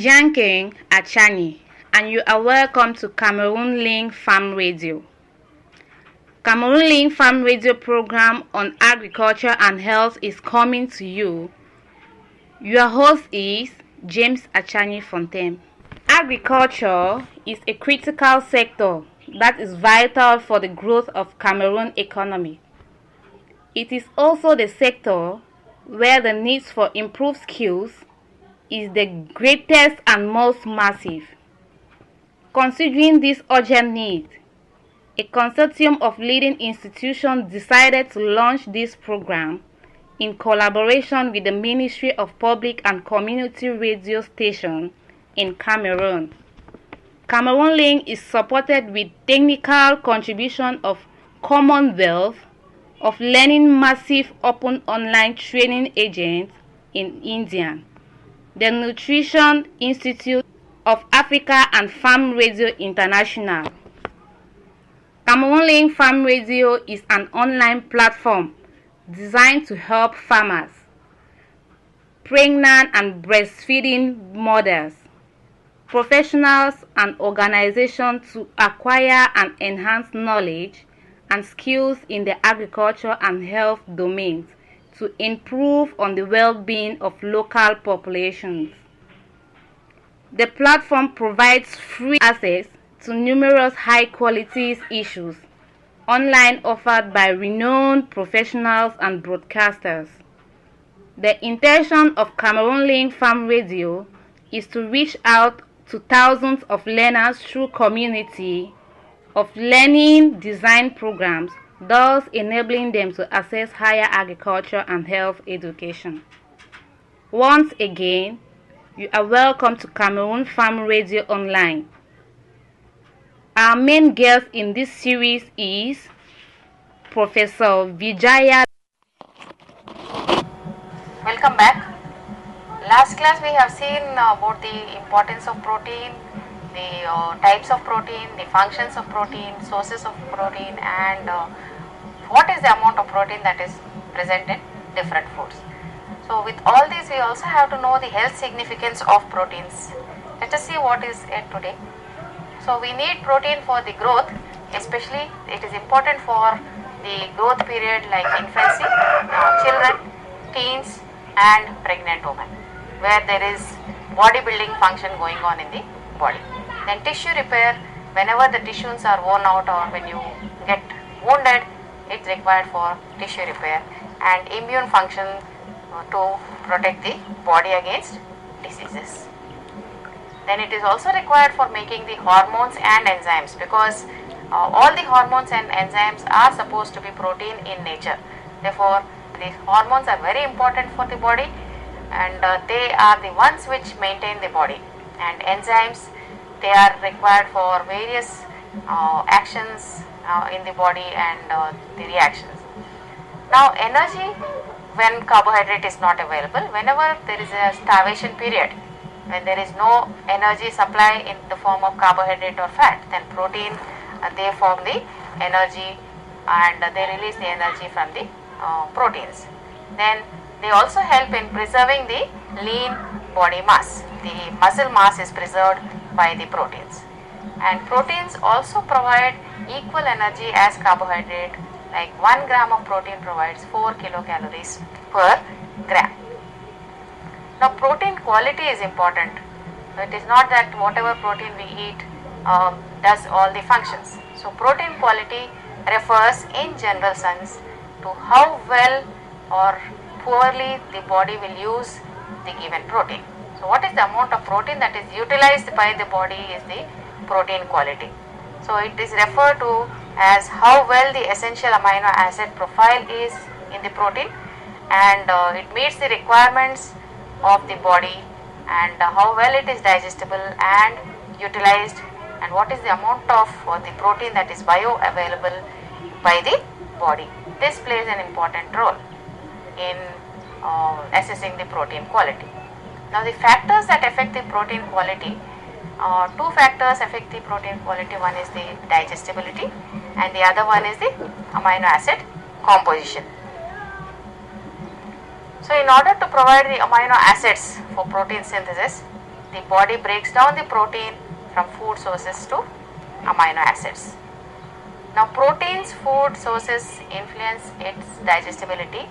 Njanking Achani, and you are welcome to Cameroon Link Farm Radio. Cameroon Link Farm Radio program on agriculture and health is coming to you. Your host is James Achani Fontaine. Agriculture is a critical sector that is vital for the growth of Cameroon economy. It is also the sector where the needs for improved skills is the greatest and most massive. Considering this urgent need, a consortium of leading institutions decided to launch this program in collaboration with the Ministry of Public and Community Radio Station in Cameroon. Cameroon Link is supported with technical contribution of Commonwealth of Learning Massive Open Online Training Agents in India, the Nutrition Institute of Africa and Farm Radio International. Cameroon Link Farm Radio is an online platform designed to help farmers, pregnant and breastfeeding mothers, professionals and organizations to acquire and enhance knowledge and skills in the agriculture and health domains to improve on the well-being of local populations. The platform provides free access to numerous high-quality issues online offered by renowned professionals and broadcasters. The intention of Cameroon Link Farm Radio is to reach out to thousands of learners through community of learning design programs, thus enabling them to access higher agriculture and health education. Once again, you are welcome to Cameroon Farm Radio Online. Our main guest in this series is Professor Vijaya. Welcome back. Last class we have seen about the importance of protein, the types of protein, the functions of protein, sources of protein, and what is the amount of protein that is present in different foods. So with all this we also have to know the health significance of proteins. Let us see what is it today. So we need protein for the growth, especially it is important for the growth period like infancy, children, teens and pregnant women, where there is bodybuilding function going on in the body. Then tissue repair, whenever the tissues are worn out or when you get wounded, it's required for tissue repair, and immune function to protect the body against diseases. Then it is also required for making the hormones and enzymes, because all the hormones and enzymes are supposed to be protein in nature. Therefore, these hormones are very important for the body, and they are the ones which maintain the body, and enzymes, they are required for various actions in the body and the reactions. Now energy, when carbohydrate is not available, whenever there is a starvation period, when there is no energy supply in the form of carbohydrate or fat, then protein, they form the energy and they release the energy from the proteins. Then they also help in preserving the lean body mass. The muscle mass is preserved by the proteins. And proteins also provide equal energy as carbohydrate, like 1 gram of protein provides 4 kilocalories per gram. Now protein quality is important. It is not that whatever protein we eat does all the functions. So protein quality refers in general sense to how well or poorly the body will use the given protein. So what is the amount of protein that is utilized by the body is the protein quality. So it is referred to as how well the essential amino acid profile is in the protein, and it meets the requirements of the body, and how well it is digestible and utilized, and what is the amount of the protein that is bioavailable by the body. This plays an important role in assessing the protein quality. Now the factors that affect the protein quality, two factors affect the protein quality. One is the digestibility and the other one is the amino acid composition. So in order to provide the amino acids for protein synthesis, the body breaks down the protein from food sources to amino acids. Now protein's food sources influence its digestibility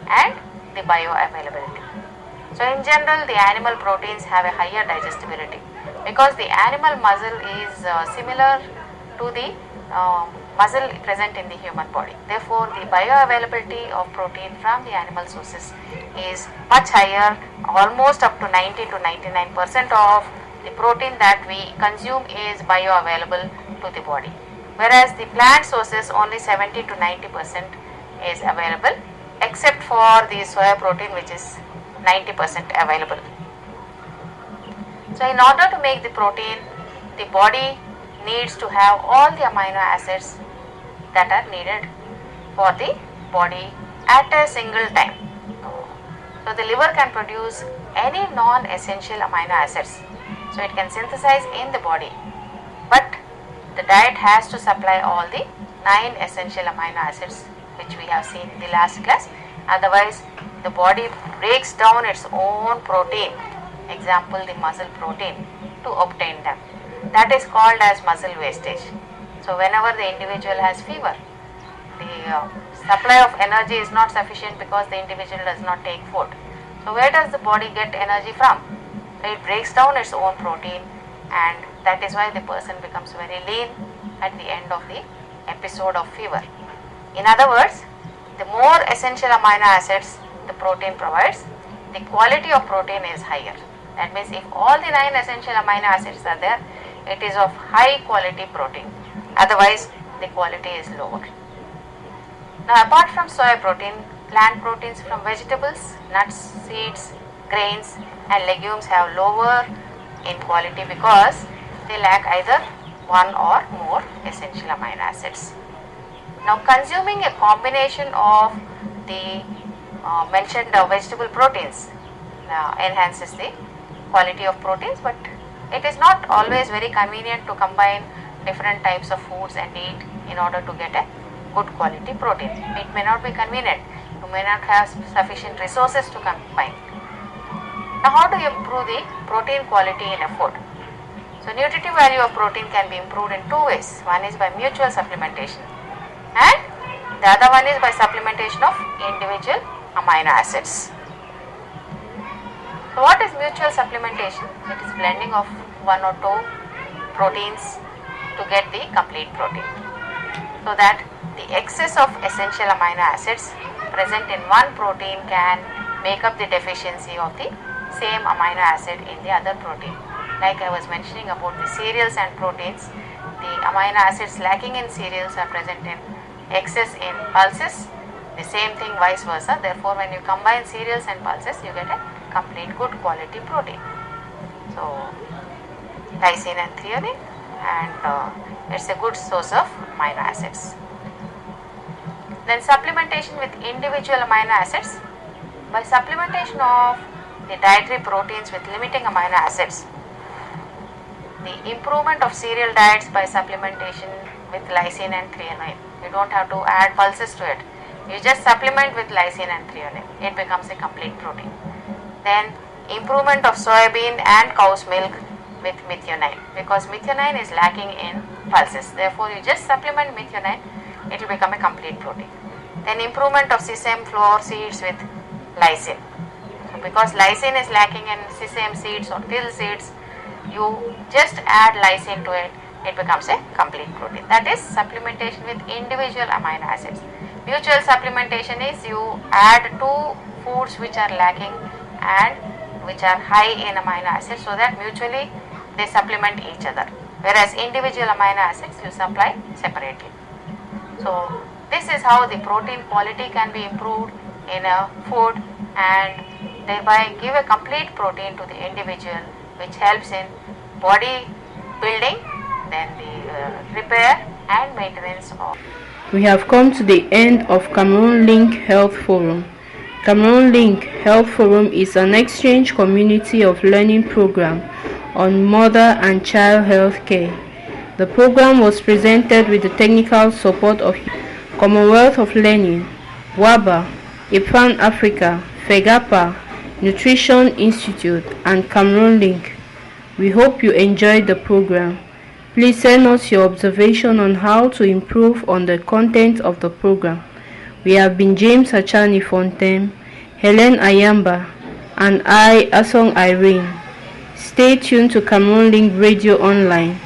and the bioavailability. So in general, the animal proteins have a higher digestibility because the animal muscle is similar to the muscle present in the human body. Therefore, the bioavailability of protein from the animal sources is much higher, almost up to 90 to 99% of the protein that we consume is bioavailable to the body. Whereas the plant sources, only 70 to 90% is available, except for the soya protein, which is 90% available. So in order to make the protein, the body needs to have all the amino acids that are needed for the body at a single time. So the liver can produce any non-essential amino acids. So it can synthesize in the body, but the diet has to supply all the 9 essential amino acids which we have seen in the last class. Otherwise, the body breaks down its own protein, example the muscle protein, to obtain them. That is called as muscle wastage. So whenever the individual has fever, the supply of energy is not sufficient because the individual does not take food. So where does the body get energy from? It breaks down its own protein, and that is why the person becomes very lean at the end of the episode of fever. In other words, the more essential amino acids the protein provides, the quality of protein is higher. That means if all the 9 essential amino acids are there, it is of high quality protein. Otherwise, the quality is lower. Now, apart from soy protein, plant proteins from vegetables, nuts, seeds, grains and legumes have lower in quality because they lack either one or more essential amino acids. Now, consuming a combination of the mentioned vegetable proteins enhances the quality of proteins, but it is not always very convenient to combine different types of foods and eat in order to get a good quality protein. It may not be convenient. You may not have sufficient resources to combine. Now, how do you improve the protein quality in a food? So, nutritive value of protein can be improved in 2 ways. One is by mutual supplementation, and the other one is by supplementation of individual amino acids. So what is mutual supplementation? It is blending of 1 or 2 proteins to get the complete protein, so that the excess of essential amino acids present in one protein can make up the deficiency of the same amino acid in the other protein. Like I was mentioning about the cereals and proteins, the amino acids lacking in cereals are present in excess in pulses. The same thing vice versa. Therefore, when you combine cereals and pulses, you get a complete good quality protein. So, lysine and threonine, and it's a good source of amino acids. Then supplementation with individual amino acids. By supplementation of the dietary proteins with limiting amino acids, the improvement of cereal diets by supplementation with lysine and threonine. You don't have to add pulses to it. You just supplement with lysine and threonine. It becomes a complete protein. Then improvement of soybean and cow's milk with methionine, because methionine is lacking in pulses. Therefore, you just supplement methionine, it will become a complete protein. Then improvement of sesame flour seeds with lysine. So because lysine is lacking in sesame seeds or till seeds, you just add lysine to it, it becomes a complete protein. That is supplementation with individual amino acids. Mutual supplementation is you add 2 foods which are lacking and which are high in amino acids, so that mutually they supplement each other. Whereas individual amino acids you supply separately. So this is how the protein quality can be improved in a food and thereby give a complete protein to the individual, which helps in body building, then the repair and maintenance of. We have come to the end of Cameroon Link Health Forum. Cameroon Link Health Forum is an exchange community of learning program on mother and child health care. The program was presented with the technical support of Commonwealth of Learning, WABA, IPAN Africa, FEGAPA, Nutrition Institute, and Cameroon Link. We hope you enjoyed the program. Please send us your observation on how to improve on the content of the program. We have been James Achani Fontaine, Helen Ayamba, and I, Asong Irene. Stay tuned to Cameroon Link Radio Online.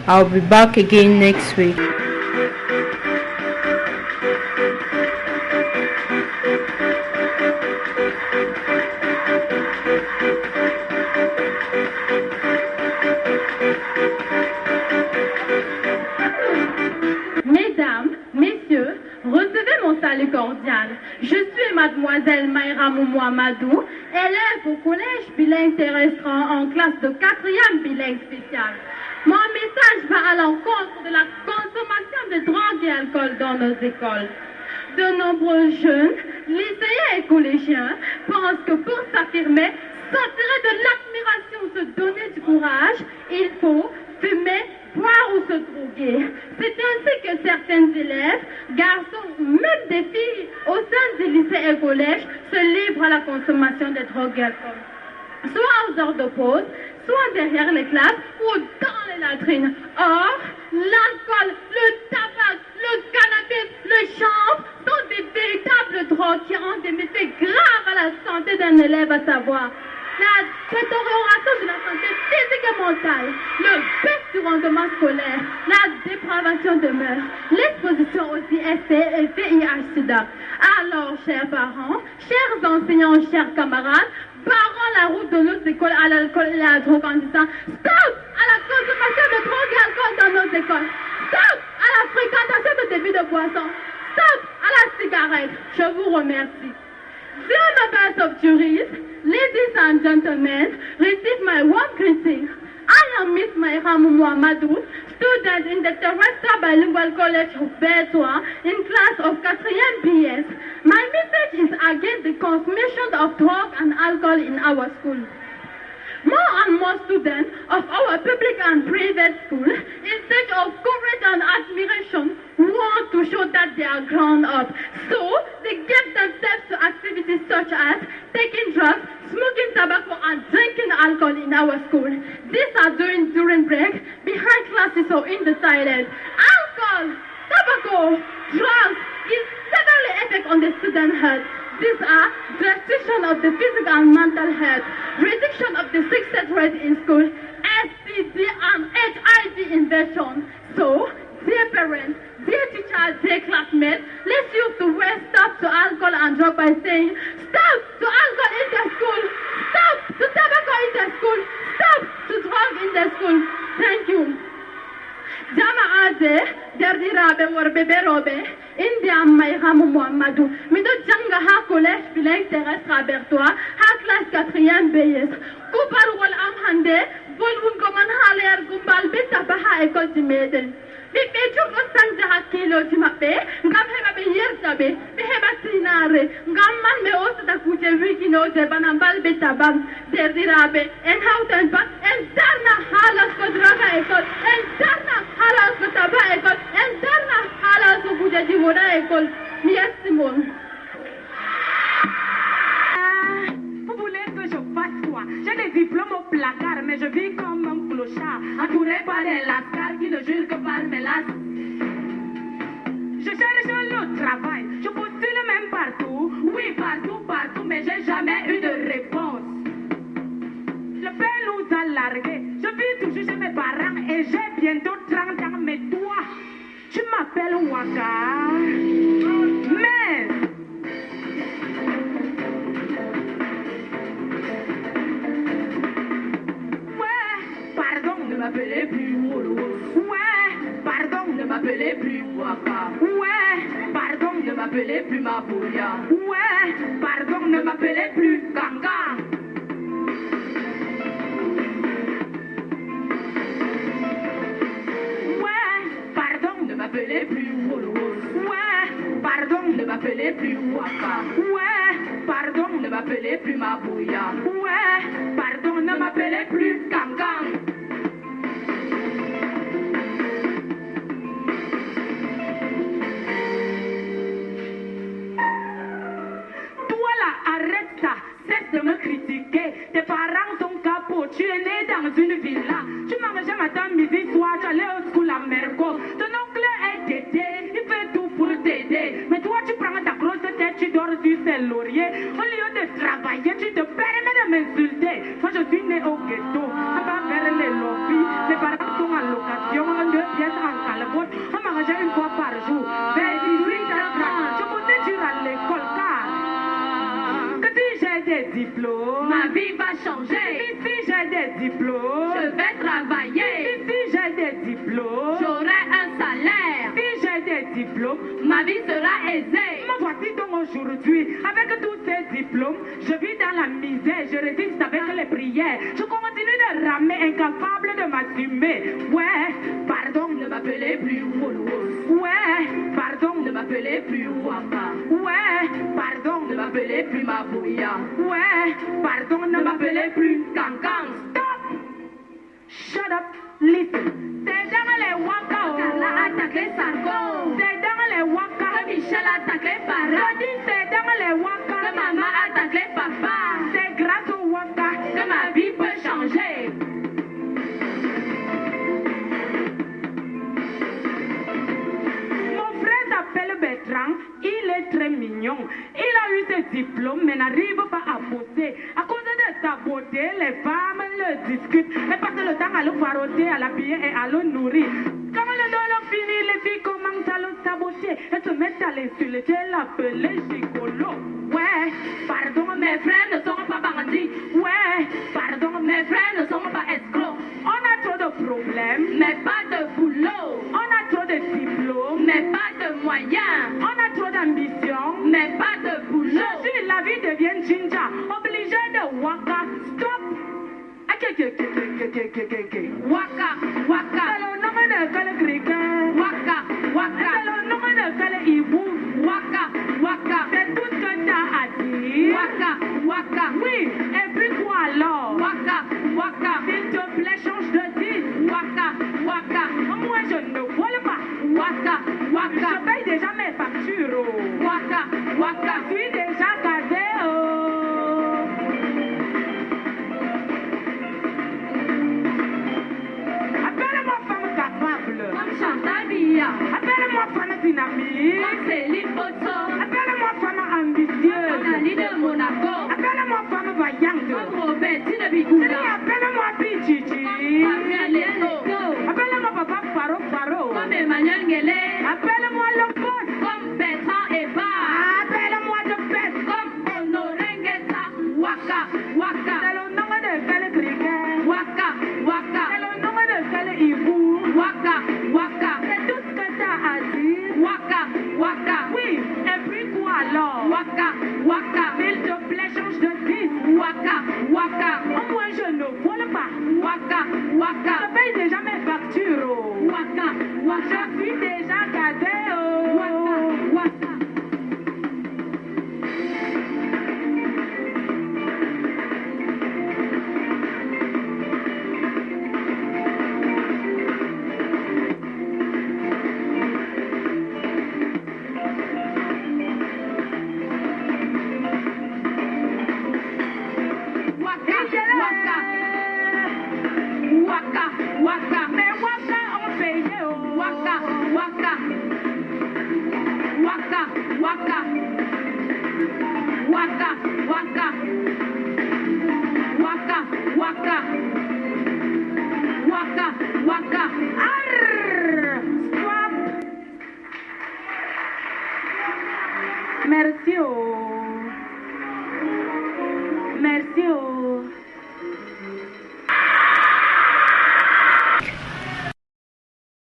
I'll be back again next week. Mesdames, messieurs, recevez mon salut cordial. Je suis mademoiselle Mayra Moumouamadou, élève au collège bilingue terrestre en classe de 4e bilingue spécial. Mon message va à l'encontre de la consommation de drogue et alcool dans nos écoles. De nombreux jeunes, lycéens et collégiens pensent que pour s'affirmer, s'attirer de l'admiration, se donner du courage, il faut fumer, boire ou se droguer. C'est ainsi que certains élèves, garçons ou même des filles au sein des lycées et collèges se livrent à la consommation de drogue et alcool. Soit aux heures de pause, soit derrière les classes ou dans les latrines. Or, l'alcool, le tabac, le cannabis, le chanvre sont des véritables drogues qui ont des méfaits graves à la santé d'un élève, à savoir la détérioration de la santé physique et mentale, le baisse du rendement scolaire, la dépravation de mœurs, l'exposition aux IST et VIH-Sida. Alors, chers parents, chers enseignants, chers camarades, barrons la route de nos écoles à l'alcool et à la drogue en disant stop à la consommation de drogue et d'alcool dans nos écoles, stop à la fréquentation de débits de boissons, stop à la cigarette. Je vous remercie. Dear members of juries, ladies and gentlemen, receive my warm greeting. I am Miss Mayra Moumouamadou, student in the Terrestrial Bilingual College of Bertois in class of 4th BS. My message is against the consumption of drugs and alcohol in our school. More and more students of our public and private school, in search of courage and admiration, want to show that they are grown up. So, they give themselves to activities such as taking drugs, smoking tobacco, and drinking alcohol in our school. These are during break, behind classes or in the silence. Alcohol, tobacco, drugs is severely effect on the student health. These are restriction of the physical and mental health, reduction of the success rate in school, STD and HIV infection. So, dear parents, dear teachers, dear classmates, let's use the word stop to alcohol and drug by saying stop to alcohol in the school, stop to tobacco in the school, stop to drug in the school. Thank you. Jama'aze derdirabe worbebe robe India Mayra Moumouamadou mido janga ha collège bilingue terrestre à Bertois ha classe 4e BS kupar wal am hande bolwun ko man haler gumbal bita baha école di meden bi be jogo sanja hakilo di mabe ngam heba be yertabe be heba sinare ngam man me osta kuje wikino de banambal bita bam derdirabe en houten ba en darna halas ko droga école en darna halas ko taba école en darna halas ko kuje di wona école merci mon. Vous voulez que je fasse quoi? J'ai des diplômes au placard, mais je vis comme un clochard, entouré par des lascars qui ne jurent que par mes las. Je cherche le travail, je postule même partout, oui partout, mais j'ai jamais eu de réponse. Le père nous a largués, je vis toujours chez mes parents et j'ai bientôt 30 ans, mais toi, tu m'appelles Waka. Mais ne m'appelez plus Wolo. Ouais, pardon, ne m'appelez plus Waka. Ouais, pardon, ne m'appelez plus Mabouya. Ouais, pardon, ne m'appelez plus Ganga. Ouais, pardon, ne m'appelez plus Wolo. Ouais, pardon, ne m'appelez plus Waka. Ouais, pardon, ne m'appelez plus Mabouya. Ouais, pardon, ne m'appelez plus Ganga. Cesse de me critiquer, tes parents sont capots, tu es né dans dans une villa. Tu mangeais matin, midi, soir, tu allais au school à Merco. Ton oncle est dédé, il fait tout pour t'aider. Mais toi, tu prends ta grosse tête, tu dors sur ses lauriers. Au lieu de travailler, tu te permets de m'insulter. Moi, je suis né au ghetto, on va vers les lobbies. Les parents sont en location, on 2 pièces en calbote. On mangeait une fois par jour. Vers 18h30, je comptais dur à l'école car que si j'ai des diplômes, Ma vie va changer. si j'ai des diplômes, Je vais travailler. si j'ai des diplômes, J'aurai un salaire. si j'ai des diplômes, Ma vie sera aisée. me voici donc aujourd'hui, avec tous ces diplômes, je vis dans la misère, je résiste avec les prières, je continue de ramer, incapable de m'assumer. Ouais, pardon, Ne m'appelez plus Wolwos. ouais, pardon, Ne m'appelez plus Waka. ouais, pardon, Ne m'appelez plus Mabouya. ouais, pardon, Ne m'appelez plus Kankan. Stop! Shut up, listen. C'est dans les waka, Carla a attaqué Sarko. c'est dans les waka. Que Michel a attaqué Je Para. dis c'est dans les Que waka. maman a attaqué papa. C'est grâce au waka Que ma vie peut changer. Mon frère s'appelle Bertrand, il est très mignon. Il a eu ses diplômes mais n'arrive pas à bosser. À cause de sa beauté, les femmes le discutent. Elles passent le temps à le faroter, à l'habiller et à le nourrir. Quand le dolo finit, les filles commencent à le saboter. Elles se mettent à l'insulter, l'appeler gigolo. Ouais, pardon, Mes frères ne sont pas bandits. ouais, pardon, Mes frères ne sont pas escrocs. on a trop de problèmes. Mais pas de boulot. On a trop de diplômes. Mais pas de moyens. On a trop d'ambition. Mais pas de Je boulot. suis la vie devient Jinja, obligé de waka, stop. Waka, waka, C'est le nom de quel criquet? waka, C'est waka, le nom de quel hibou? waka, waka, C'est tout ce que t'as à dire. waka, waka, Oui, et puis quoi alors? waka, waka, S'il te plaît, change de titre. waka, waka, Moi, je ne vole pas. waka, waka, Je paye déjà mes factures. Oh. waka, waka. Je suis déjà casé. Oh. Appelle-moi femme capable. Comme Chantal Biya, Appelle-moi femme dynamique. comme Céline Boto, Appelle-moi femme comme ambitieuse. Nathalie de Monaco, Appelle-moi femme vaillante. comme Robertine Chérie, Bigouda, appelle-moi Pichichi. comme Fabien Leto, Appelle-moi papa Faro Faro. comme Emmanuel Nguélé, Appelle-moi le boss. comme Bertrand Eba, Appelle-moi de peste. comme Honoré Nguessa, waka, waka, C'est le nom de quel criquet? waka, waka, C'est le nom de quel hibou? waka, waka, C'est tout ce que t'as à dire. waka, waka, Oui, et puis quoi alors? waka, waka, S'il te plaît, change de titre. waka, waka, Au moins, je ne vole pas. waka, waka, Je paye déjà mes factures. Oh. waka, waka, Je suis déjà casé. Oh. waka, waka. Waka, waka, waka, waka, Mais waka ont payé. Oh. waka, waka, waka, waka, waka, waka, waka, waka, waka, waka. Arr! Stop. Merci. Oh. Merci. Oh.